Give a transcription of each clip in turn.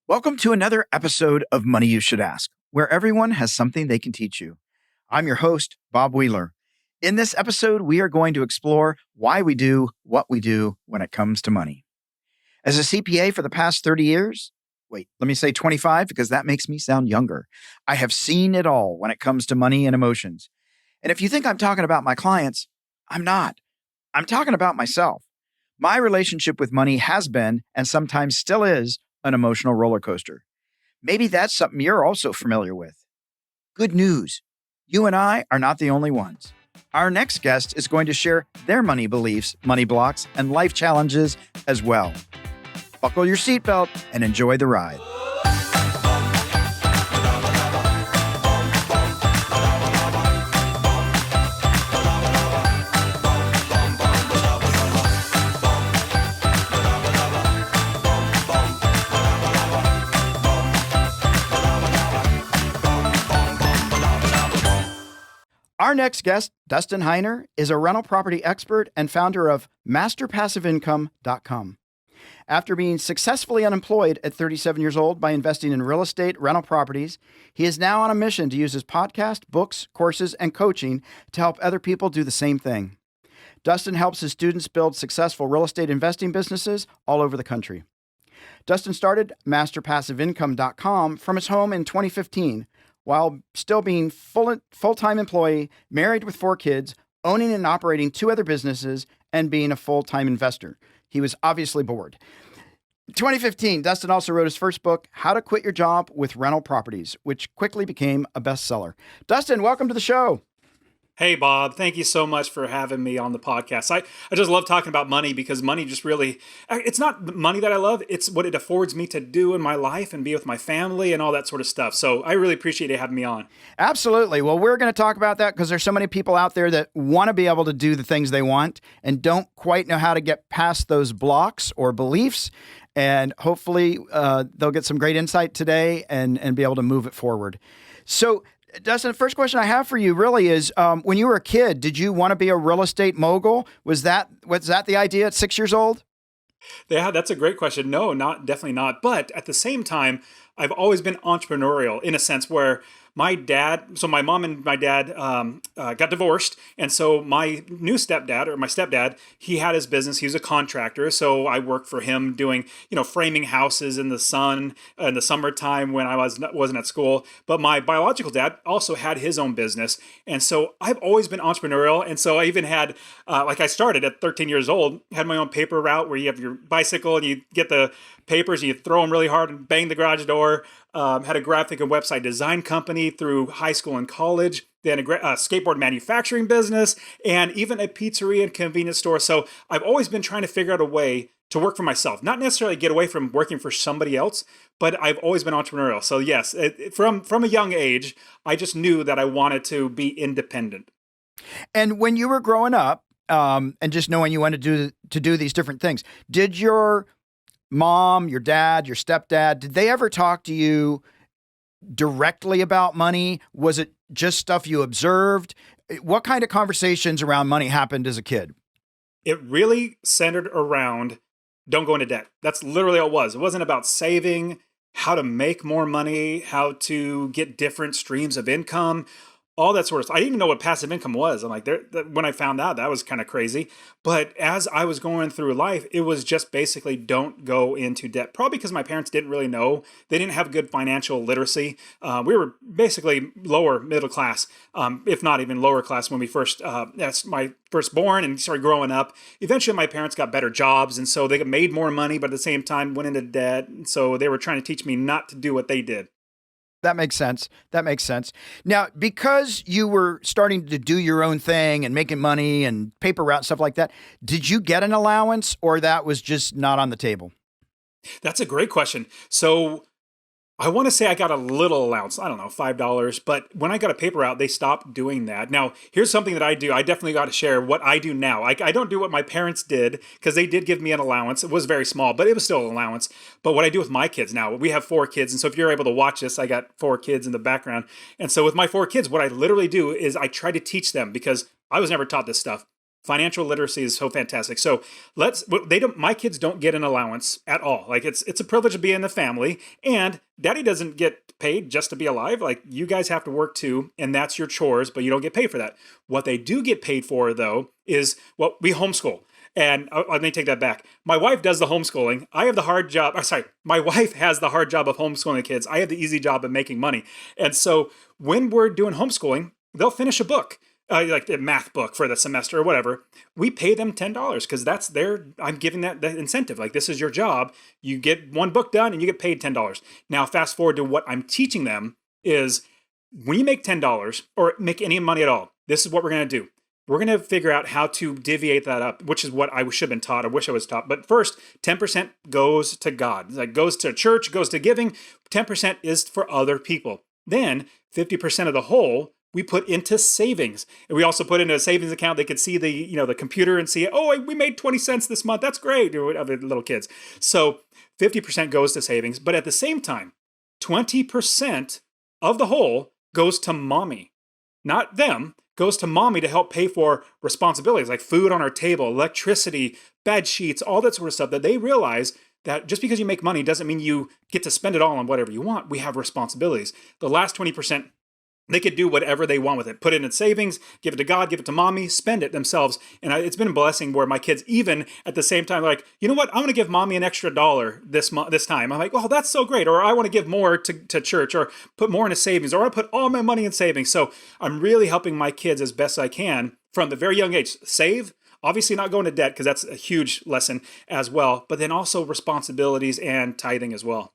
Welcome to another episode of Money You Should Ask, where everyone has something they can teach you. I'm your host, Bob Wheeler. In this episode, we are going to explore why we do what we do when it comes to money. As a CPA for the past 30 years, let me say 25 because that makes me sound younger. I have seen it all when it comes to money and emotions. And if you think I'm talking about my clients, I'm not. I'm talking about myself. My relationship with money has been, and sometimes still is, an emotional roller coaster. Maybe that's something you're also familiar with. Good news. You and I are not the only ones. Our next guest is going to share their money beliefs, money blocks, and life challenges as well. Buckle your seatbelt and enjoy the ride. Our next guest, Dustin Heiner, is a rental property expert and founder of MasterPassiveIncome.com. After being successfully unemployed at 37 years old by investing in real estate rental properties, he is now on a mission to use his podcast, books, courses, and coaching to help other people do the same thing. Dustin helps his students build successful real estate investing businesses all over the country. Dustin started MasterPassiveIncome.com from his home in 2015, while still being full-time employee, married with 4 kids, owning and operating 2 other businesses, and being a full-time investor. He was obviously bored. In 2015, Dustin also wrote his first book, How to Quit Your Job with Rental Properties, which quickly became a bestseller. Dustin, welcome to the show. Hey, Bob. Thank you so much for having me on the podcast. I just love talking about money because money just really, it's not the money that I love. It's what it affords me to do in my life and be with my family and all that sort of stuff. So I really appreciate you having me on. Absolutely. Well, we're going to talk about that because there's so many people out there that want to be able to do the things they want and don't quite know how to get past those blocks or beliefs. And hopefully they'll get some great insight today and be able to move it forward. So Dustin, the first question I have for you really is, when you were a kid, did you want to be a real estate mogul? Was that the idea at 6 years old? Yeah, that's a great question. No, definitely not. But at the same time, I've always been entrepreneurial in a sense where my mom and my dad got divorced. And so my stepdad, he had his business. He was a contractor. So I worked for him doing, framing houses in the sun in the summertime when I wasn't at school. But my biological dad also had his own business. And so I've always been entrepreneurial. And so I even had, I started at 13 years old, had my own paper route where you have your bicycle and you get the papers and you throw them really hard and bang the garage door. Had a graphic and website design company through high school and college, then a skateboard manufacturing business, and even a pizzeria and convenience store. So I've always been trying to figure out a way to work for myself, not necessarily get away from working for somebody else, but I've always been entrepreneurial. So yes, from a young age, I just knew that I wanted to be independent. And when you were growing up, and just knowing you wanted to do these different things, did your mom, your dad, your stepdad, did they ever talk to you directly about money? Was it just stuff you observed? What kind of conversations around money happened as a kid? It really centered around don't go into debt. That's literally all it was. It wasn't about saving, how to make more money, how to get different streams of income, all that sort of stuff. I didn't even know what passive income was. I'm like, when I found out, that was kind of crazy. But as I was going through life, it was just basically don't go into debt. Probably because my parents didn't really know. They didn't have good financial literacy. We were basically lower middle class, if not even lower class when we that's my firstborn and started growing up. Eventually, my parents got better jobs. And so they made more money, but at the same time went into debt. And so they were trying to teach me not to do what they did. That makes sense. Now, because you were starting to do your own thing and making money and paper route, stuff like that, did you get an allowance or that was just not on the table? That's a great question. So I want to say I got a little allowance, I don't know, $5, but when I got a paper route, they stopped doing that. Now, here's something that I do. I definitely got to share what I do now. I don't do what my parents did because they did give me an allowance. It was very small, but it was still an allowance. But what I do with my kids now, we have 4 kids. And so if you're able to watch this, I got 4 kids in the background. And so with my 4 kids, what I literally do is I try to teach them because I was never taught this stuff. Financial literacy is so fantastic. So my kids don't get an allowance at all. Like it's a privilege to be in the family, and daddy doesn't get paid just to be alive. Like you guys have to work too, and that's your chores, but you don't get paid for that. What they do get paid for though is we homeschool. And let me take that back. My wife does the homeschooling. I have the hard job. My wife has the hard job of homeschooling the kids. I have the easy job of making money. And so when we're doing homeschooling, they'll finish a book, like a math book for the semester or whatever. We pay them $10 because I'm giving that incentive. Like, this is your job. You get one book done and you get paid $10. Now, fast forward to what I'm teaching them is when you make $10 or make any money at all, this is what we're going to do. We're going to figure out how to deviate that up, which is what I should have been taught. I wish I was taught. But first, 10% goes to God. Like, goes to church, goes to giving. 10% is for other people. Then 50% of the whole we put into savings. And we also put into a savings account. They could see the computer and see, oh, we made 20 cents this month. That's great. Other little kids. So 50% goes to savings. But at the same time, 20% of the whole goes to mommy, not them. Goes to mommy to help pay for responsibilities like food on our table, electricity, bed sheets, all that sort of stuff, that they realize that just because you make money doesn't mean you get to spend it all on whatever you want. We have responsibilities. The last 20%, they could do whatever they want with it. Put it in savings, give it to God, give it to mommy, spend it themselves. And it's been a blessing where my kids, even at the same time, are like, you know what? I'm going to give mommy an extra $1 this time. I'm like, well, that's so great. Or I want to give more to church, or put more into savings, or I want to put all my money in savings. So I'm really helping my kids as best I can from the very young age. Save, obviously not going to debt, because that's a huge lesson as well. But then also responsibilities and tithing as well.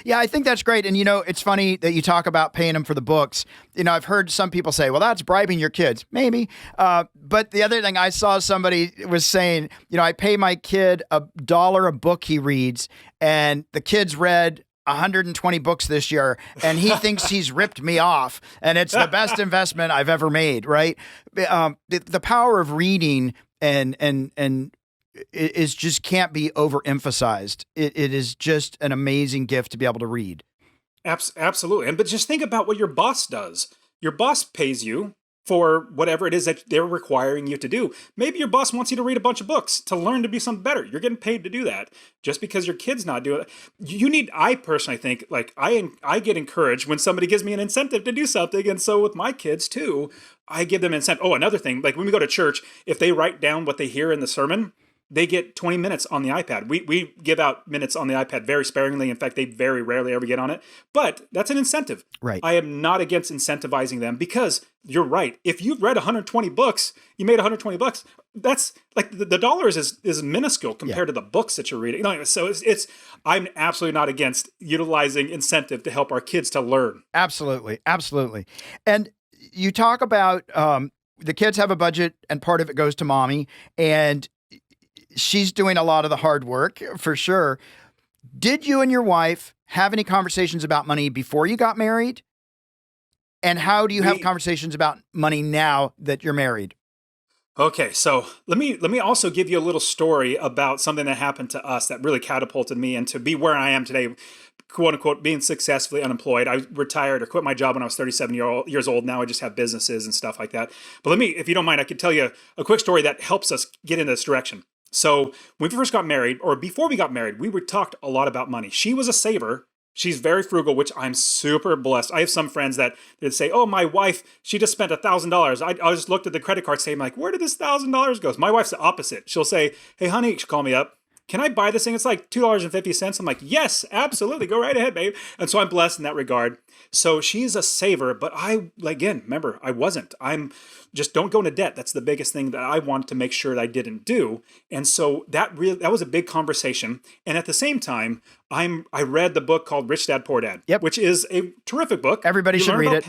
Yeah, I think that's great. And, it's funny that you talk about paying them for the books. I've heard some people say, well, that's bribing your kids. Maybe. But the other thing I saw somebody was saying, I pay my kid $1 a book he reads, and the kid's read 120 books this year, and he thinks he's ripped me off, and it's the best investment I've ever made, right? The power of reading and is just can't be overemphasized. It is just an amazing gift to be able to read. Absolutely. But just think about what your boss does. Your boss pays you for whatever it is that they're requiring you to do. Maybe your boss wants you to read a bunch of books to learn to be something better. You're getting paid to do that. Just because your kid's not doing it. I personally think, like, I get encouraged when somebody gives me an incentive to do something. And so with my kids too, I give them incentive. Oh, another thing, like when we go to church, if they write down what they hear in the sermon, they get 20 minutes on the iPad. We give out minutes on the iPad very sparingly. In fact, they very rarely ever get on it. But that's an incentive. Right. I am not against incentivizing them, because you're right. If you've read 120 books, you made 120 bucks. That's like the dollars is minuscule compared to the books that you're reading. So I'm absolutely not against utilizing incentive to help our kids to learn. Absolutely. Absolutely. And you talk about the kids have a budget, and part of it goes to mommy, and she's doing a lot of the hard work for sure. Did you and your wife have any conversations about money before you got married? And how do you have conversations about money now that you're married? Okay, so let me also give you a little story about something that happened to us that really catapulted me into be where I am today, quote unquote, being successfully unemployed. I retired or quit my job when I was 37 years old. Now I just have businesses and stuff like that. But if you don't mind, I could tell you a quick story that helps us get in this direction. So when we first got married, or before we got married, we talked a lot about money. She was a saver. She's very frugal, which I'm super blessed. I have some friends that say, oh, my wife, she just spent $1,000. I just looked at the credit card statement, like, where did this $1,000 go? My wife's the opposite. She'll say, hey, honey, she'll call me up. Can I buy this thing? It's like $2.50. I'm like, yes, absolutely. Go right ahead, babe. And so I'm blessed in that regard. So she's a saver, but remember, I wasn't. I'm just don't go into debt. That's the biggest thing that I wanted to make sure that I didn't do. And so that was a big conversation. And at the same time, I read the book called Rich Dad, Poor Dad, which is a terrific book. Everybody should read it.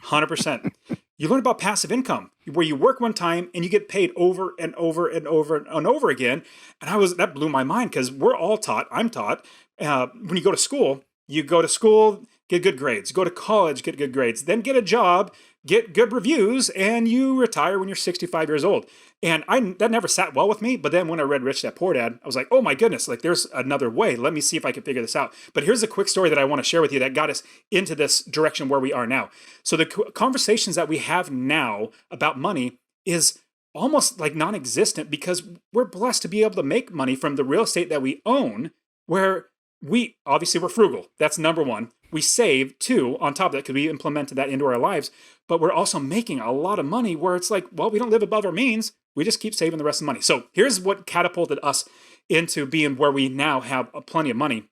100%. You learn about passive income, where you work one time and you get paid over and over and over and over again. And that blew my mind, because we're all taught, I'm taught, when you go to school, get good grades, go to college, get good grades, then get a job, get good reviews, and you retire when you're 65 years old. And that never sat well with me. But then when I read Rich Dad, Poor Dad, I was like, oh my goodness, like there's another way. Let me see if I can figure this out. But here's a quick story that I want to share with you that got us into this direction where we are now. So the conversations that we have now about money is almost like non-existent because we're blessed to be able to make money from the real estate that we own, where we obviously we're frugal. That's number one. We save too on top of that because we implemented that into our lives, but we're also making a lot of money where it's like, well, we don't live above our means. We just keep saving the rest of the money. So here's what catapulted us into being where we now have plenty of money.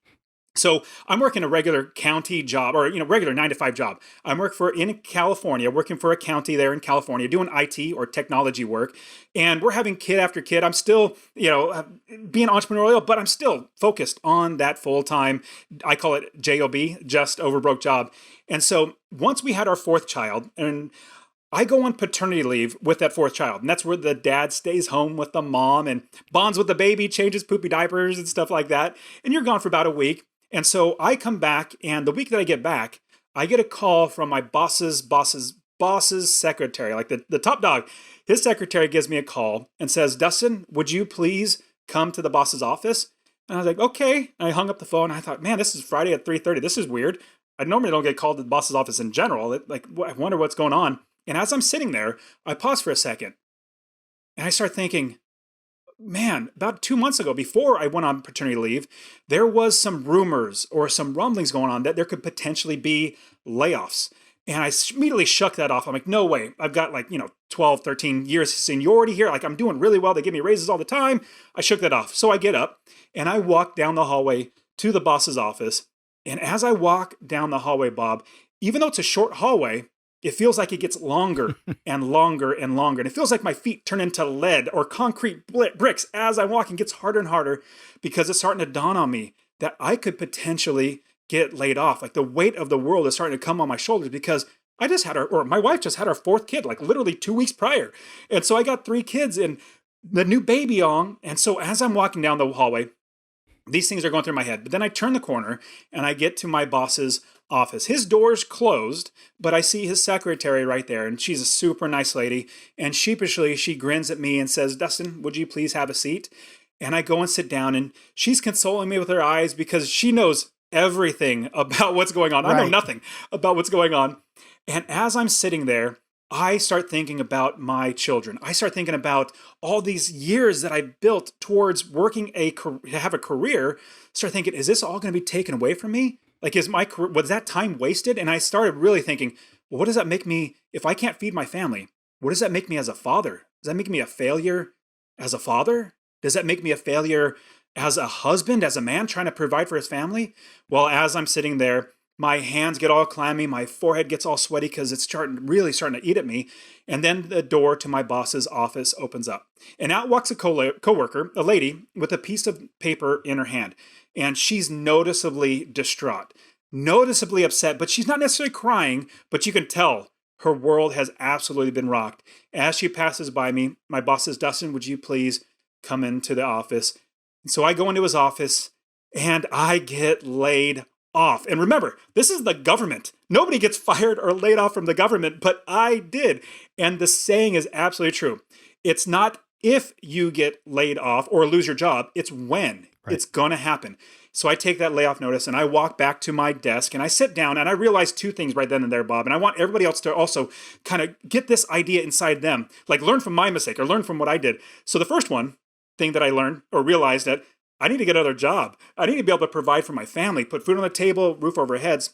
So I'm working a regular county job, or regular 9 to 5 job. I'm in California, working for a county there in California, doing IT or technology work, and we're having kid after kid. I'm still, being entrepreneurial, but I'm still focused on that full time. I call it J.O.B, just over broke job. And so once we had our fourth child, and I go on paternity leave with that fourth child, and that's where the dad stays home with the mom and bonds with the baby, changes poopy diapers and stuff like that. And you're gone for about a week. And so I come back, and the week that I get back, I get a call from my boss's secretary, like the top dog. His secretary gives me a call and says, Dustin, would you please come to the boss's office? And I was like, okay. And I hung up the phone. I thought, man, this is Friday at 3:30. This is weird. I normally don't get called to the boss's office in general. I wonder what's going on. And as I'm sitting there, I pause for a second, and I start thinking, man, about 2 months ago, before I went on paternity leave, there was some rumors or some rumblings going on that there could potentially be layoffs. And I immediately shook that off. I'm like, no way. I've got 12, 13 years seniority here. Like, I'm doing really well. They give me raises all the time. I shook that off. So I get up and I walk down the hallway to the boss's office. And as I walk down the hallway, Bob, even though it's a short hallway, it feels like it gets longer and longer and longer. And it feels like my feet turn into lead or concrete bricks as I walk, and gets harder and harder because it's starting to dawn on me that I could potentially get laid off. Like, the weight of the world is starting to come on my shoulders because my wife just had our fourth kid, like literally 2 weeks prior. And so I got 3 kids and the new baby on. And so as I'm walking down the hallway, these things are going through my head. But then I turn the corner and I get to my boss's office. His door's closed, but I see his secretary right there, and she's a super nice lady. And sheepishly, she grins at me and says, Dustin, would you please have a seat? And I go and sit down, and she's consoling me with her eyes because she knows everything about what's going on. Right. I know nothing about what's going on. And as I'm sitting there, I start thinking about my children. I start thinking about all these years that I built towards working to have a career. Start thinking, is this all going to be taken away from me? Like, was that time wasted? And I started really thinking, well, what does that make me if I can't feed my family? What does that make me as a father? Does that make me a failure as a father? Does that make me a failure as a husband, as a man trying to provide for his family? Well, as I'm sitting there, my hands get all clammy, my forehead gets all sweaty because it's really starting to eat at me. And then the door to my boss's office opens up. And out walks a coworker, a lady, with a piece of paper in her hand. And she's noticeably distraught, noticeably upset, but she's not necessarily crying, but you can tell her world has absolutely been rocked. As she passes by me, my boss says, Dustin, would you please come into the office? And so I go into his office and I get laid off. And remember, this is the government. Nobody gets fired or laid off from the government, but I did. And the saying is absolutely true. It's not if you get laid off or lose your job, it's when. Right. It's going to happen. So I take that layoff notice and I walk back to my desk and I sit down and I realize 2 things right then and there, Bob. And I want everybody else to also kind of get this idea inside them, like learn from my mistake or learn from what I did. So the first thing that I learned or realized that I need to get another job. I need to be able to provide for my family, put food on the table, roof over our heads.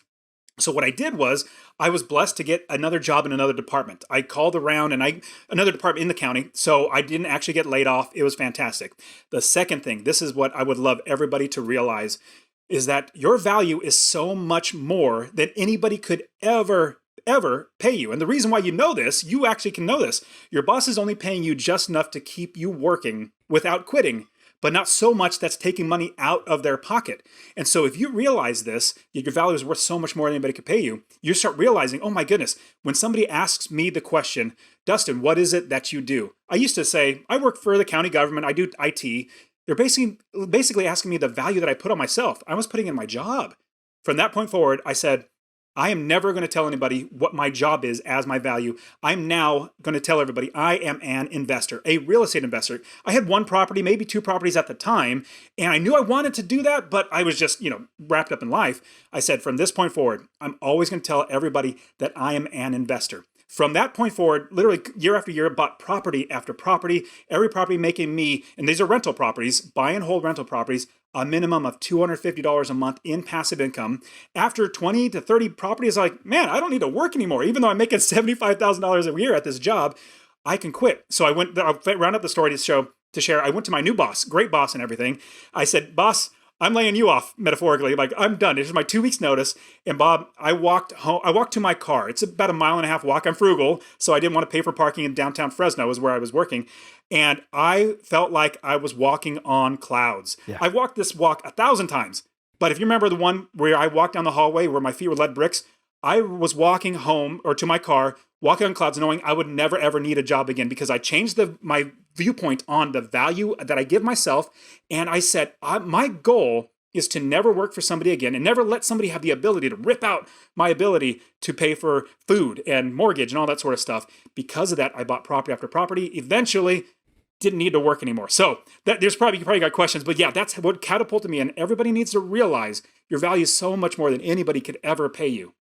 So what I did was I was blessed to get another job in another department. I called around another department in the county, so I didn't actually get laid off. It was fantastic. The second thing, this is what I would love everybody to realize, is that your value is so much more than anybody could ever pay you. And the reason why you actually can know this. Your boss is only paying you just enough to keep you working without quitting, but not so much that's taking money out of their pocket. And so if you realize this, your value is worth so much more than anybody could pay you, you start realizing, oh my goodness, when somebody asks me the question, Dustin, what is it that you do? I used to say, I work for the county government, I do IT. They're basically asking me the value that I put on myself. I was putting in my job. From that point forward, I said, I am never going to tell anybody what my job is as my value. I'm now going to tell everybody I am an investor, a real estate investor. I had 1 property, maybe 2 properties at the time, and I knew I wanted to do that, but I was just, wrapped up in life. I said, from this point forward, I'm always going to tell everybody that I am an investor. From that point forward, literally year after year, bought property after property, every property making me, and these are rental properties, buy and hold rental properties, a minimum of $250 a month in passive income. After 20 to 30 properties, like, man, I don't need to work anymore. Even though I'm making $75,000 a year at this job, I can quit. So I'll round up the story to share. I went to my new boss, great boss and everything. I said, boss, I'm laying you off metaphorically. Like, I'm done. This is my 2 weeks notice. And Bob, I walked to my car. It's about a 1.5 mile walk. I'm frugal, so I didn't want to pay for parking in downtown Fresno is where I was working. And I felt like I was walking on clouds. Yeah. I walked this walk 1,000 times. But if you remember the one where I walked down the hallway where my feet were lead bricks, I was walking home or to my car, walking on clouds, knowing I would never, ever need a job again because I changed my viewpoint on the value that I give myself. And I said, my goal is to never work for somebody again and never let somebody have the ability to rip out my ability to pay for food and mortgage and all that sort of stuff. Because of that, I bought property after property. Eventually, didn't need to work anymore. So you probably got questions, but yeah, that's what catapulted me. And everybody needs to realize your value is so much more than anybody could ever pay you.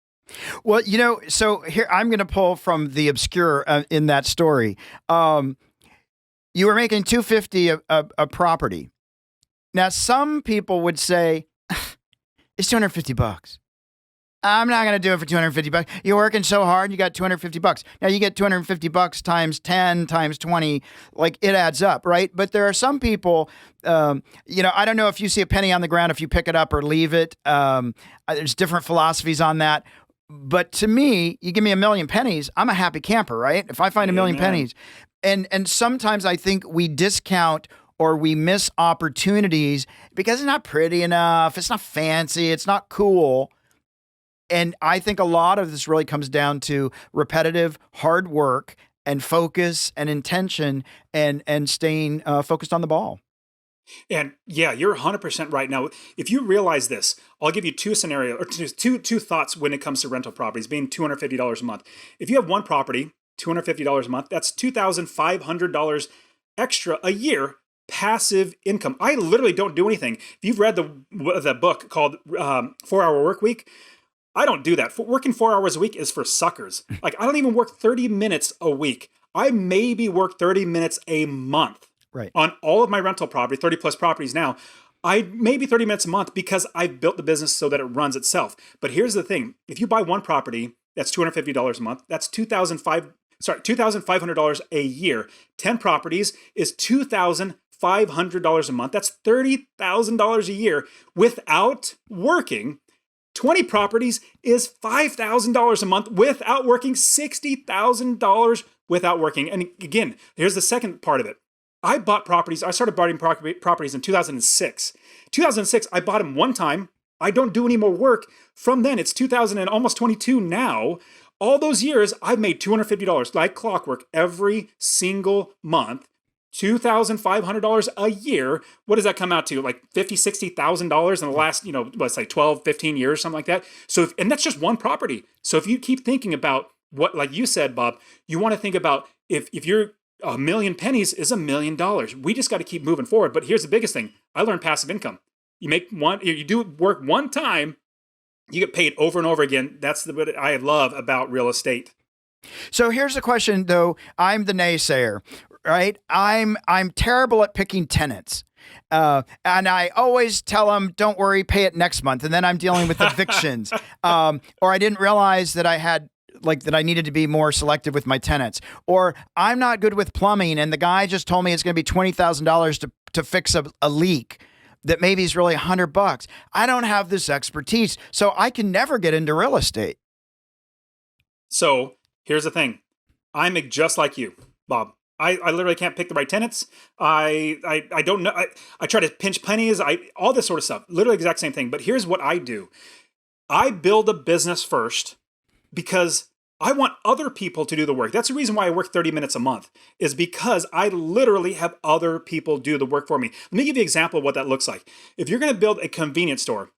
Well, so here I'm going to pull from the obscure in that story. You were making $250 a property. Now, some people would say it's $250. I'm not going to do it for $250. You're working so hard, you got $250. Now you get $250 times 10 times 20, like it adds up, right? But there are some people, I don't know if you see a penny on the ground, if you pick it up or leave it. There's different philosophies on that. But to me, you give me 1,000,000 pennies, I'm a happy camper, right? If I find 1,000,000 pennies. And sometimes I think we discount or we miss opportunities because it's not pretty enough, it's not fancy, it's not cool. And I think a lot of this really comes down to repetitive hard work and focus and intention and staying focused on the ball. And yeah, you're 100% right. Now, if you realize this, I'll give you two scenarios or two thoughts when it comes to rental properties being $250 a month. If you have one property, $250 a month, that's $2,500 extra a year passive income. I literally don't do anything. If you've read the book called 4-Hour Work Week, I don't do that. Working 4 hours a week is for suckers. Like, I don't even work 30 minutes a week. I maybe work 30 minutes a month. Right. On all of my rental property, 30 plus properties now, I maybe 30 minutes a month because I've built the business so that it runs itself. But here's the thing. If you buy one property, that's $250 a month. That's $2,500 a year. 10 properties is $2,500 a month. That's $30,000 a year without working. 20 properties is $5,000 a month without working, $60,000 without working. And again, here's the second part of it. I started buying properties in 2006. 2006, I bought them one time. I don't do any more work. From then, it's 2000 and almost 22 now. All those years, I've made $250 like clockwork every single month. $2,500 a year. What does that come out to? Like $50,000, $60,000 in the last, let's say 12, 15 years, something like that. So, and that's just one property. So if you keep thinking about what, like you said, Bob, you want to think about if you're 1,000,000 pennies is $1 million. We just got to keep moving forward. But here's the biggest thing. I learned passive income. You do work one time, you get paid over and over again. That's what I love about real estate. So here's the question, though. I'm the naysayer, right? I'm terrible at picking tenants. And I always tell them, don't worry, pay it next month. And then I'm dealing with evictions. Or I didn't realize that that I needed to be more selective with my tenants. Or I'm not good with plumbing, and the guy just told me it's going to be $20,000 to fix a leak that maybe is really $100. I don't have this expertise, so I can never get into real estate. So here's the thing. I'm just like you, Bob. I literally can't pick the right tenants. I don't know. I try to pinch pennies. All this sort of stuff. Literally exact same thing. But here's what I do. I build a business first because I want other people to do the work. That's the reason why I work 30 minutes a month, is because I literally have other people do the work for me. Let me give you an example of what that looks like. If you're going to build a convenience store,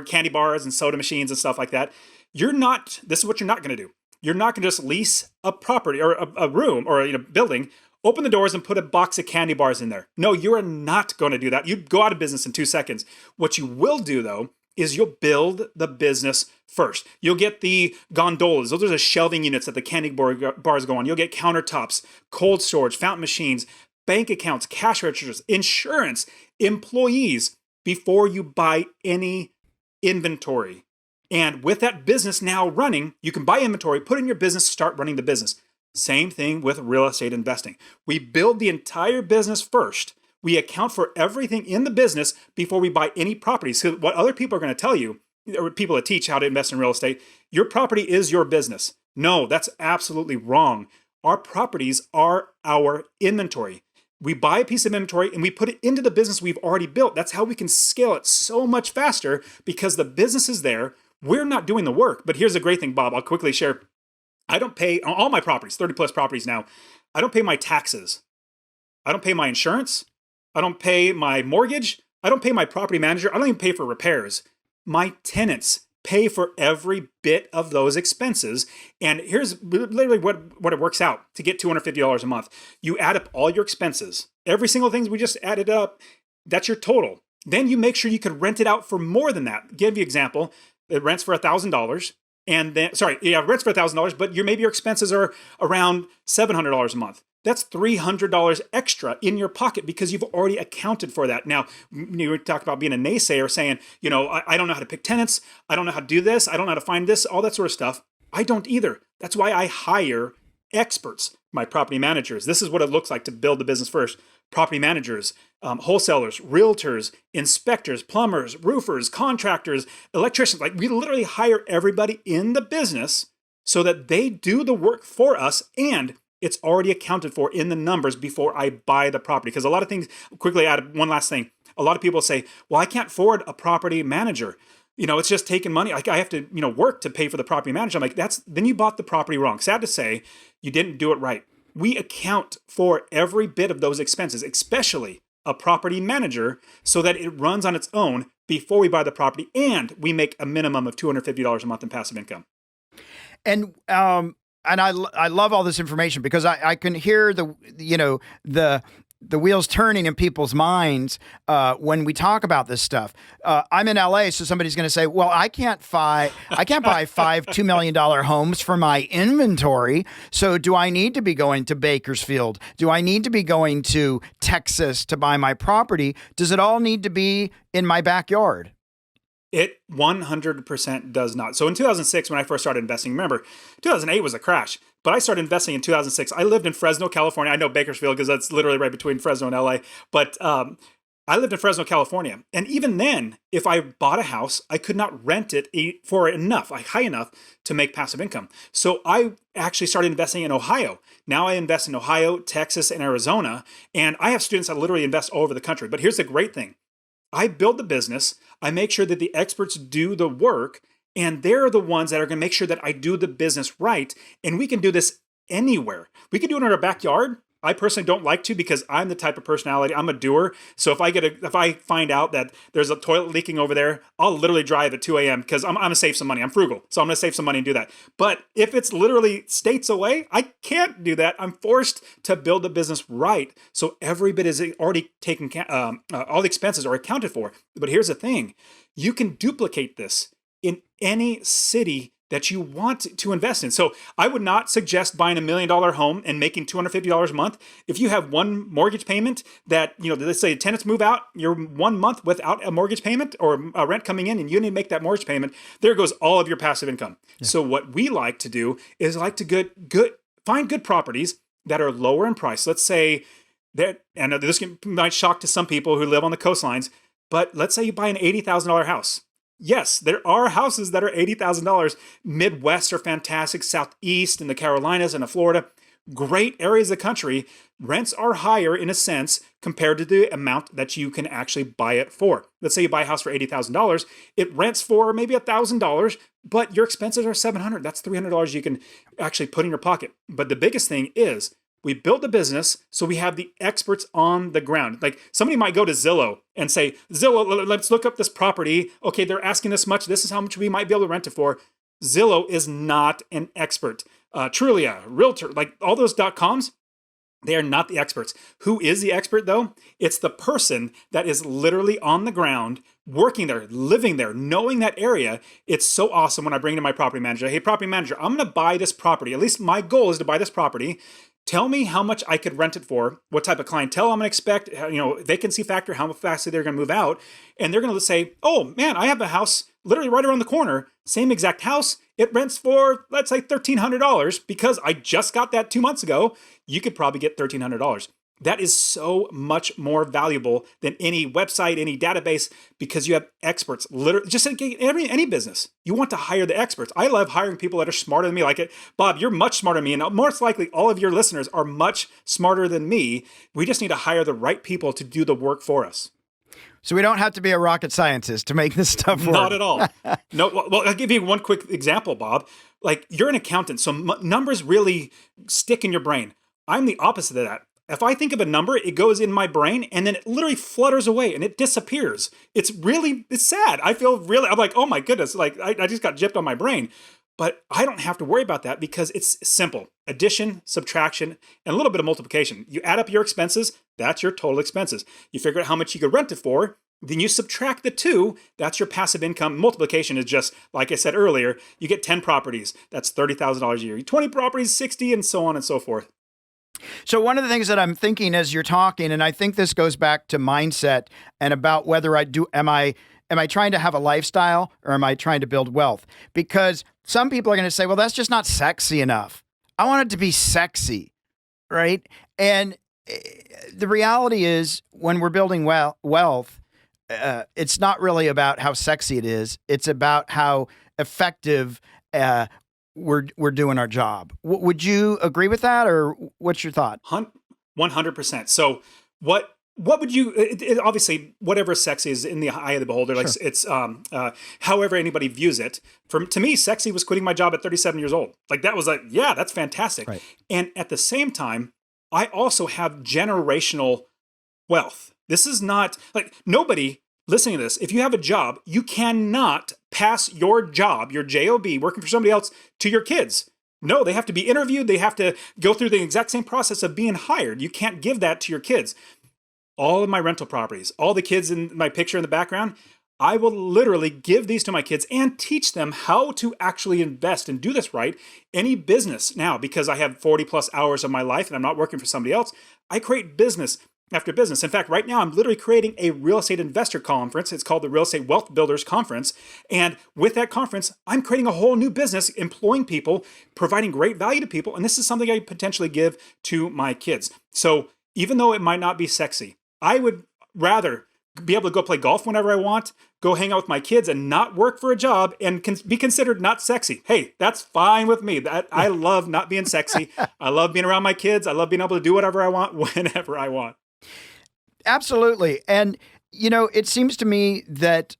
candy bars and soda machines and stuff like that, this is what you're not going to do. You're not going to just lease a property or a room or a building, open the doors and put a box of candy bars in there. No, you are not going to do that. You'd go out of business in 2 seconds. What you will do, though, is you'll build the business first. You'll get the gondolas. Those are the shelving units that the candy bars go on. You'll get countertops, cold storage, fountain machines, bank accounts, cash registers, insurance, employees before you buy any inventory. And with that business now running, you can buy inventory, put in your business, start running the business. Same thing with real estate investing. We build the entire business first. We account for everything in the business before we buy any properties. So what other people are going to tell you, or people that teach how to invest in real estate, your property is your business. No, that's absolutely wrong. Our properties are our inventory. We buy a piece of inventory and we put it into the business we've already built. That's how we can scale it so much faster because the business is there. We're not doing the work. But here's the great thing, Bob. I'll quickly share. I don't pay on all my properties, 30 plus properties now. I don't pay my taxes. I don't pay my insurance. I don't pay my mortgage. I don't pay my property manager. I don't even pay for repairs. My tenants pay for every bit of those expenses. And here's literally what it works out to get $250 a month. You add up all your expenses, every single thing we just added up, that's your total. Then you make sure you could rent it out for more than that. Give you an example. It rents for $1,000. And then, rents for $1,000, but maybe your expenses are around $700 a month. That's $300 extra in your pocket because you've already accounted for that. Now, you talk about being a naysayer saying, I don't know how to pick tenants. I don't know how to do this. I don't know how to find this, all that sort of stuff. I don't either. That's why I hire experts, my property managers. This is what it looks like to build the business first. Property managers, wholesalers, realtors, inspectors, plumbers, roofers, contractors, electricians. Like we literally hire everybody in the business so that they do the work for us and it's already accounted for in the numbers before I buy the property. Because a lot of things, quickly add one last thing. A lot of people say, well, I can't afford a property manager. It's just taking money. Like I have to, work to pay for the property manager. I'm like, then you bought the property wrong. Sad to say, you didn't do it right. We account for every bit of those expenses, especially a property manager, so that it runs on its own before we buy the property, and we make a minimum of $250 a month in passive income. And I love all this information because I can hear the wheels turning in people's minds when we talk about this stuff. I'm in LA, so somebody's going to say, "Well, I can't buy five $2 million homes for my inventory. So, do I need to be going to Bakersfield? Do I need to be going to Texas to buy my property? Does it all need to be in my backyard?" It 100% does not. So in 2006, when I first started investing, remember, 2008 was a crash, but I started investing in 2006. I lived in Fresno, California. I know Bakersfield because that's literally right between Fresno and LA. But I lived in Fresno, California. And even then, if I bought a house, I could not rent it for high enough to make passive income. So I actually started investing in Ohio. Now I invest in Ohio, Texas, and Arizona. And I have students that literally invest all over the country. But here's the great thing. I build the business, I make sure that the experts do the work, and they're the ones that are going to make sure that I do the business right. And we can do this anywhere. We can do it in our backyard. I personally don't like to because I'm the type of personality, I'm a doer. So if I find out that there's a toilet leaking over there, I'll literally drive at 2 a.m. because I'm going to save some money. I'm frugal. So I'm going to save some money and do that. But if it's literally states away, I can't do that. I'm forced to build the business right. So every bit is already taken, all the expenses are accounted for. But here's the thing. You can duplicate this in any city that you want to invest in. So I would not suggest buying $1 million home and making $250 a month. If you have one mortgage payment that, let's say tenants move out, you're 1 month without a mortgage payment or a rent coming in and you need to make that mortgage payment, there goes all of your passive income. Yeah. So what we like to do is find good properties that are lower in price. Let's say that, and this might shock to some people who live on the coastlines, but let's say you buy an $80,000 house. Yes, there are houses that are $80,000. Midwest are fantastic. Southeast and the Carolinas and Florida, great areas of the country. Rents are higher in a sense compared to the amount that you can actually buy it for. Let's say you buy a house for $80,000. It rents for maybe $1,000, but your expenses are $700. That's $300 you can actually put in your pocket. But the biggest thing is we build the business so we have the experts on the ground. Like somebody might go to Zillow and say, Zillow, let's look up this property. Okay, they're asking this much. This is how much we might be able to rent it for. Zillow is not an expert. Trulia, Realtor, like all those .coms, They are not the experts. Who is the expert though? It's the person that is literally on the ground, working there, living there, knowing that area. It's so awesome when I bring to my property manager, hey, property manager, I'm going to buy this property. At least my goal is to buy this property. Tell me how much I could rent it for, what type of clientele I'm going to expect, vacancy factor, how fast they're going to move out. And they're going to say, oh man, I have a house literally right around the corner, same exact house. It rents for, let's say, $1,300 because I just got that 2 months ago. You could probably get $1,300. That is so much more valuable than any website, any database, because you have experts. Literally, just like any business, you want to hire the experts. I love hiring people that are smarter than me. Like it, Bob, you're much smarter than me, and most likely all of your listeners are much smarter than me. We just need to hire the right people to do the work for us. So we don't have to be a rocket scientist to make this stuff work. Not at all. No. Well, I'll give you one quick example, Bob. Like you're an accountant, so numbers really stick in your brain. I'm the opposite of that. If I think of a number, it goes in my brain and then it literally flutters away and it disappears. It's sad. I'm like, oh my goodness, like I just got gypped on my brain. But I don't have to worry about that because it's simple. Addition, subtraction, and a little bit of multiplication. You add up your expenses, that's your total expenses. You figure out how much you could rent it for, then you subtract the two, that's your passive income. Multiplication is just, like I said earlier, you get 10 properties, that's $30,000 a year. 20 properties, 60, and so on and so forth. So one of the things that I'm thinking as you're talking, and I think this goes back to mindset and about whether am I trying to have a lifestyle or am I trying to build wealth? Because some people are going to say, well, that's just not sexy enough. I want it to be sexy, right? And the reality is when we're building wealth, it's not really about how sexy it is. It's about how effective we're doing our job. Would you agree with that, or what's your thought? 100%. So what would you? Obviously, whatever sexy is in the eye of the beholder. Like sure. It's however anybody views it. To me, sexy was quitting my job at 37 years old. Like that was like, yeah, that's fantastic. Right. And at the same time, I also have generational wealth. This is not like nobody listening to this. If you have a job, you cannot pass your job, your J.O.B, working for somebody else, to your kids. No, they have to be interviewed. They have to go through the exact same process of being hired. You can't give that to your kids. All of my rental properties, all the kids in my picture in the background, I will literally give these to my kids and teach them how to actually invest and do this right. Any business now, because I have 40 plus hours of my life and I'm not working for somebody else, I create business after business. In fact, right now I'm literally creating a real estate investor conference. It's called the Real Estate Wealth Builders Conference. And with that conference, I'm creating a whole new business, employing people, providing great value to people. And this is something I potentially give to my kids. So even though it might not be sexy, I would rather be able to go play golf whenever I want, go hang out with my kids and not work for a job and be considered not sexy. Hey, that's fine with me. I love not being sexy. I love being around my kids. I love being able to do whatever I want, whenever I want. Absolutely. And, it seems to me that,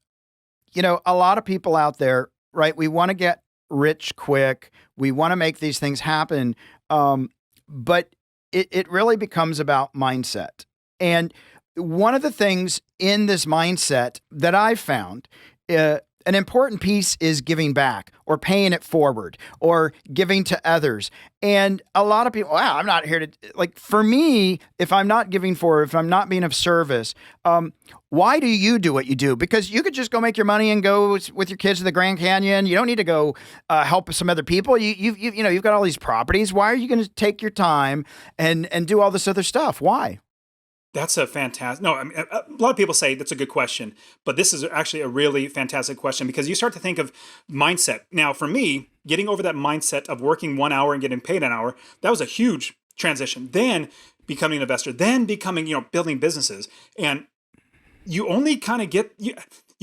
a lot of people out there, right, we want to get rich quick. We want to make these things happen. But it really becomes about mindset. And one of the things in this mindset that I've found, an important piece is giving back or paying it forward or giving to others. And a lot of people, wow, I'm not here to, like, for me, if I'm not giving forward, if I'm not being of service, why do you do what you do? Because you could just go make your money and go with your kids to the Grand Canyon. You don't need to go help some other people. You've got all these properties. Why are you going to take your time and do all this other stuff? Why? That's a fantastic, no, I mean, a lot of people say that's a good question, but this is actually a really fantastic question because you start to think of mindset. Now, for me, getting over that mindset of working 1 hour and getting paid an hour, that was a huge transition. Then becoming an investor, then becoming, building businesses. And you only kind of get, you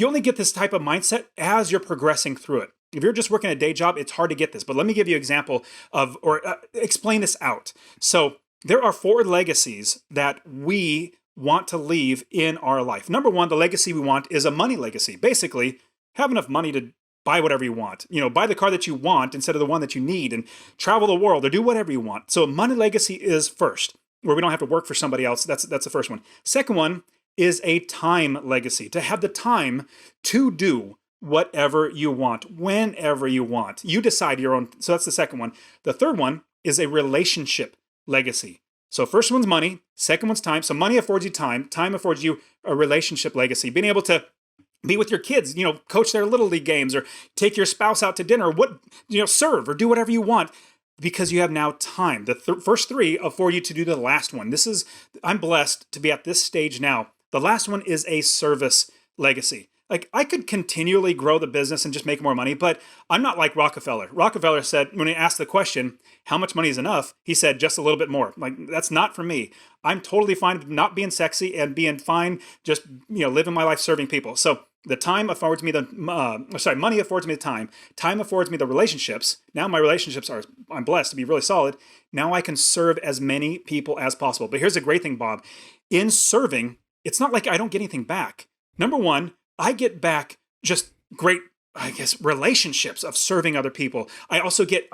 only get this type of mindset as you're progressing through it. If you're just working a day job, it's hard to get this, but let me give you an example of, or explain this out. So there are 4 legacies that we want to leave in our life. Number 1, the legacy we want is a money legacy. Basically, have enough money to buy whatever you want. Buy the car that you want instead of the one that you need and travel the world or do whatever you want. So money legacy is first, where we don't have to work for somebody else. That's the first one. Second one is a time legacy, to have the time to do whatever you want, whenever you want. You decide your own. So that's the second one. The third one is a relationship legacy. So first one's money, second one's time. So money affords you time. Time affords you a relationship legacy, being able to be with your kids, coach their little league games or take your spouse out to dinner, serve or do whatever you want because you have now time. The first three afford you to do the last one. I'm blessed to be at this stage now. The last one is a service legacy. Like I could continually grow the business and just make more money, but I'm not like Rockefeller. Rockefeller said, when he asked the question, how much money is enough? He said, just a little bit more. Like that's not for me. I'm totally fine with not being sexy and being fine, just, living my life serving people. So the time affords me money affords me the time. Time affords me the relationships. Now my relationships I'm blessed to be really solid. Now I can serve as many people as possible. But here's the great thing, Bob. In serving, it's not like I don't get anything back. Number one, I get back just great, relationships of serving other people. I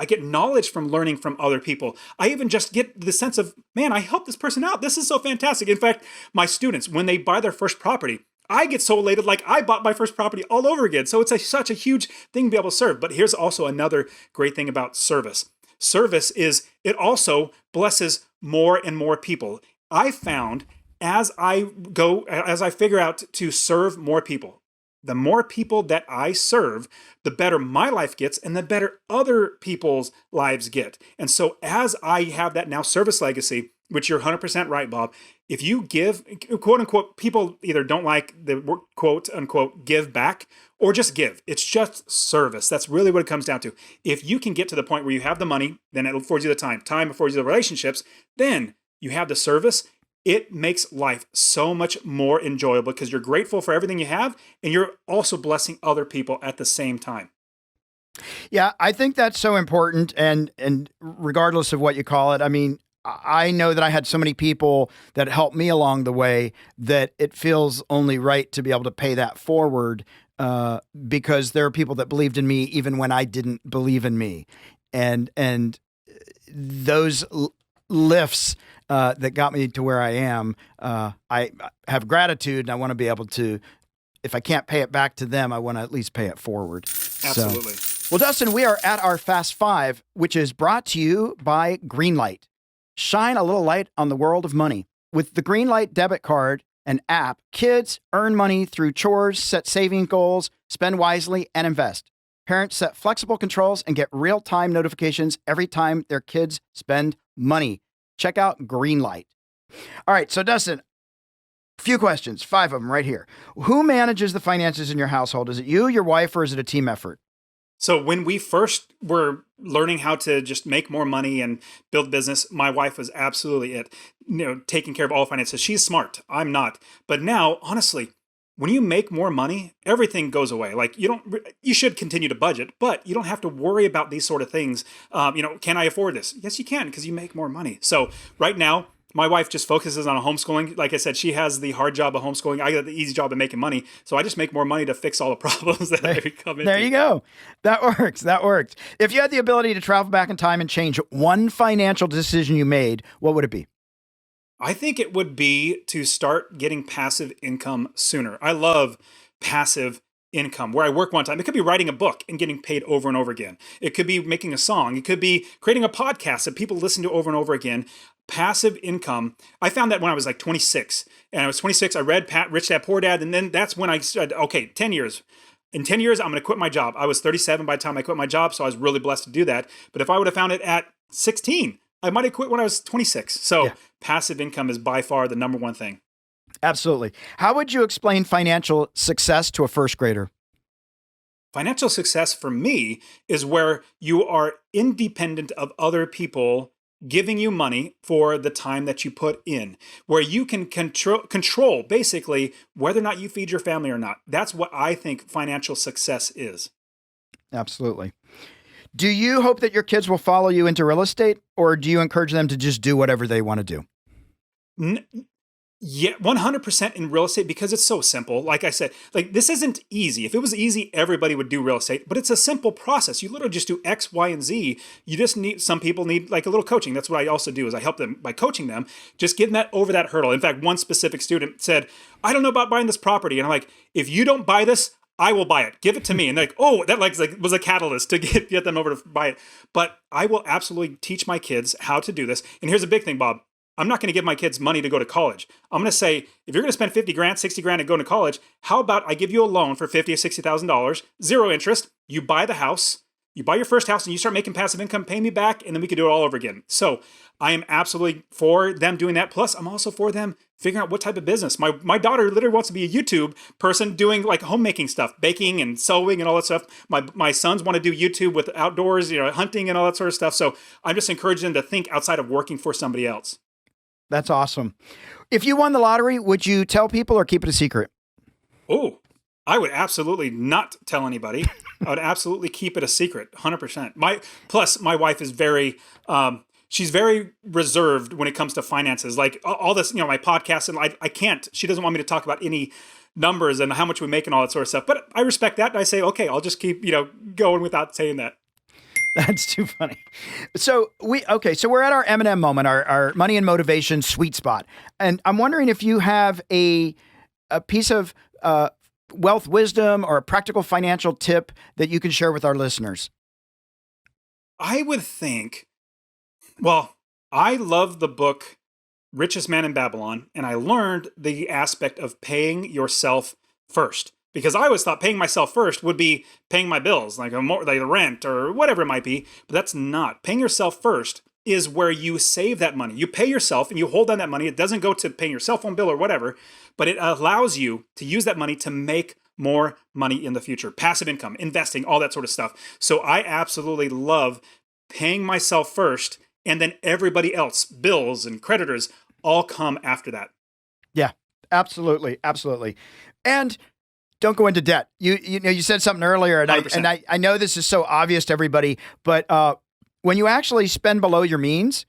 get knowledge from learning from other people. I even just get the sense of, man, I helped this person out. This is so fantastic. In fact, my students, when they buy their first property, I get so elated like I bought my first property all over again. So it's such a huge thing to be able to serve. But here's also another great thing about service. Service is, it also blesses more and more people. I found as I figure out to serve more people, the more people that I serve, the better my life gets and the better other people's lives get. And so as I have that now service legacy, which you're 100% right, Bob, if you give, quote unquote, people either don't like the quote unquote give back or just give. It's just service. That's really what it comes down to. If you can get to the point where you have the money, then it affords you the time. Time affords you the relationships. Then you have the service. It makes life so much more enjoyable because you're grateful for everything you have and you're also blessing other people at the same time. Yeah, I think that's so important. And regardless of what you call it, I mean, I know that I had so many people that helped me along the way that it feels only right to be able to pay that forward because there are people that believed in me even when I didn't believe in me. And those lifts that got me to where I am, I have gratitude and I want to be able to, if I can't pay it back to them, I want to at least pay it forward. Absolutely. Well, Dustin, we are at our Fast Five, which is brought to you by Greenlight. Shine a little light on the world of money. With the Greenlight debit card and app, kids earn money through chores, set saving goals, spend wisely, and invest. Parents set flexible controls and get real-time notifications every time their kids spend money. Check out Greenlight. All right, so Dustin, few questions, 5 of them right here. Who manages the finances in your household? Is it you, your wife, or is it a team effort? So when we first were learning how to just make more money and build business, my wife was absolutely it. Taking care of all finances. She's smart. I'm not. But now, honestly, when you make more money, everything goes away. Like you should continue to budget, but you don't have to worry about these sort of things. Can I afford this? Yes, you can because you make more money. So right now, my wife just focuses on homeschooling. Like I said, she has the hard job of homeschooling. I got the easy job of making money. So I just make more money to fix all the problems that I come into. There you go. That works. If you had the ability to travel back in time and change one financial decision you made, what would it be? I think it would be to start getting passive income sooner. I love passive income where I work one time. It could be writing a book and getting paid over and over again. It could be making a song. It could be creating a podcast that people listen to over and over again. Passive income. I found that when I was like 26. And I was 26, I read Rich Dad, Poor Dad. And then that's when I said, okay, 10 years. In 10 years, I'm going to quit my job. I was 37 by the time I quit my job, so I was really blessed to do that. But if I would have found it at 16, I might have quit when I was 26. So passive income is by far the number one thing. Absolutely. How would you explain financial success to a first grader? Financial success for me is where you are independent of other people giving you money for the time that you put in, where you can control basically whether or not you feed your family or not. That's what I think financial success is. Absolutely. Do you hope that your kids will follow you into real estate, or do you encourage them to just do whatever they want to do? Yeah, 100% in real estate because it's so simple. Like I said, this isn't easy. If it was easy, everybody would do real estate, but it's a simple process. You literally just do X, Y, and Z. You just some people need like a little coaching. That's what I also do is I help them by coaching them, just getting that over that hurdle. In fact, one specific student said, I don't know about buying this property. And I'm like, if you don't buy this, I will buy it. Give it to me. And they're like, oh, that was a catalyst to get them over to buy it. But I will absolutely teach my kids how to do this. And here's a big thing, Bob. I'm not going to give my kids money to go to college. I'm going to say, if you're going to spend 50 grand, 60 grand and go to college, how about I give you a loan for $50,000 or $60,000, zero interest. You buy the house, you buy your first house and you start making passive income, pay me back, and then we can do it all over again. So I am absolutely for them doing that. Plus, I'm also for them figuring out what type of business. My daughter literally wants to be a YouTube person doing like homemaking stuff, baking and sewing and all that stuff. My sons want to do YouTube with outdoors, hunting and all that sort of stuff. So I'm just encouraging them to think outside of working for somebody else. That's awesome. If you won the lottery, would you tell people or keep it a secret? Oh, I would absolutely not tell anybody. I would absolutely keep it a secret, 100%. My wife is very, she's very reserved when it comes to finances. Like all this, my podcast, and I can't. She doesn't want me to talk about any numbers and how much we make and all that sort of stuff. But I respect that, and I say, okay, I'll just keep, going without saying that. That's too funny. So we're at our M&M moment, our money and motivation sweet spot. And I'm wondering if you have a piece of wealth wisdom or a practical financial tip that you can share with our listeners. I would think, I love the book Richest Man in Babylon, and I learned the aspect of paying yourself first. Because I always thought paying myself first would be paying my bills, like the rent or whatever it might be. But that's not. Paying yourself first is where you save that money. You pay yourself and you hold on that money. It doesn't go to paying your cell phone bill or whatever, but it allows you to use that money to make more money in the future. Passive income, investing, all that sort of stuff. So I absolutely love paying myself first, and then everybody else, bills and creditors, all come after that. Yeah, absolutely. Absolutely. And don't go into debt. You said something earlier, and I know this is so obvious to everybody, but when you actually spend below your means,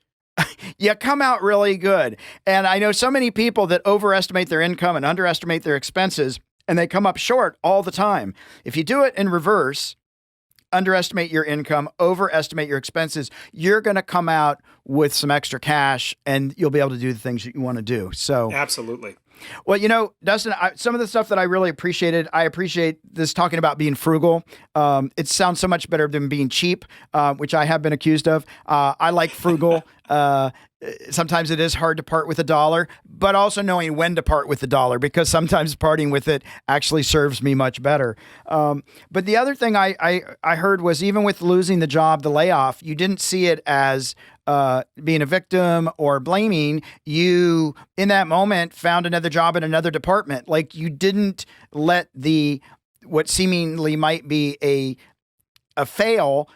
you come out really good. And I know so many people that overestimate their income and underestimate their expenses, and they come up short all the time. If you do it in reverse, underestimate your income, overestimate your expenses, you're going to come out with some extra cash, and you'll be able to do the things that you want to do. So absolutely. Well, Dustin, some of the stuff that I really appreciated, I appreciate this talking about being frugal. It sounds so much better than being cheap, which I have been accused of. I like frugal. Sometimes it is hard to part with $1, but also knowing when to part with $1, because sometimes parting with it actually serves me much better. But the other thing I heard was, even with losing the job, the layoff, you didn't see it as being a victim or blaming. You, in that moment, found another job in another department. Like, you didn't let what seemingly might be a fail,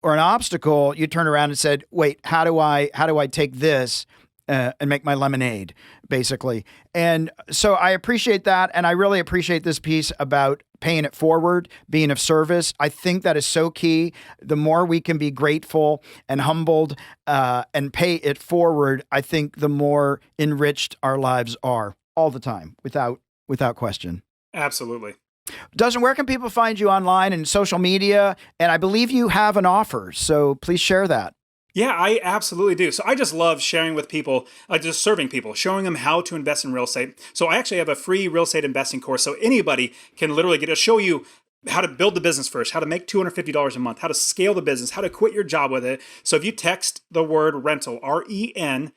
or an obstacle, you turn around and said, wait, how do I take this and make my lemonade, basically? And so I appreciate that. And I really appreciate this piece about paying it forward, being of service. I think that is so key. The more we can be grateful and humbled and pay it forward, I think the more enriched our lives are all the time, without question. Absolutely. Dustin, where can people find you online and social media? And I believe you have an offer, so please share that. Yeah, I absolutely do. So I just love sharing with people, just serving people, showing them how to invest in real estate. So I actually have a free real estate investing course. So anybody can literally get to show you how to build the business first, how to make $250 a month, how to scale the business, how to quit your job with it. So if you text the word rental, RENTAL,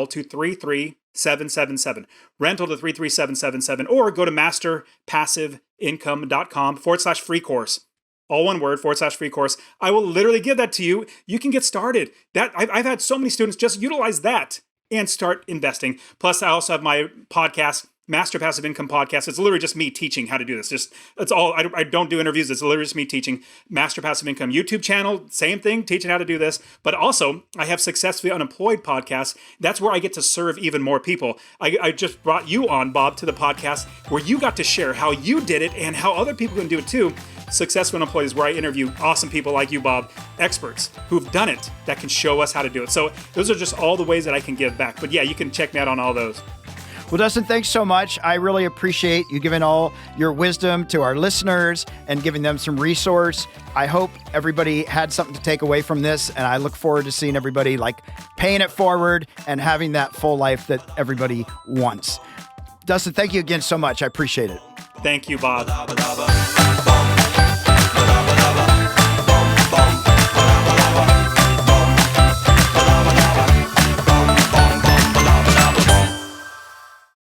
to 33777, rental to 33777, or go to masterpassiveincome.com/free course. All one word, /free course. I will literally give that to you. You can get started. I've had so many students just utilize that and start investing. Plus, I also have my podcast, Master Passive Income Podcast. It's literally just me teaching how to do this. It's all, I don't do interviews. It's literally just me teaching. Master Passive Income YouTube channel, same thing, teaching how to do this. But also, I have Successfully Unemployed podcast. That's where I get to serve even more people. I just brought you on, Bob, to the podcast where you got to share how you did it and how other people can do it too. Successfully Unemployed is where I interview awesome people like you, Bob, experts who've done it that can show us how to do it. So those are just all the ways that I can give back. But yeah, you can check me out on all those. Well, Dustin, thanks so much. I really appreciate you giving all your wisdom to our listeners and giving them some resource. I hope everybody had something to take away from this, and I look forward to seeing everybody paying it forward and having that full life that everybody wants. Dustin, thank you again so much. I appreciate it. Thank you, Bob.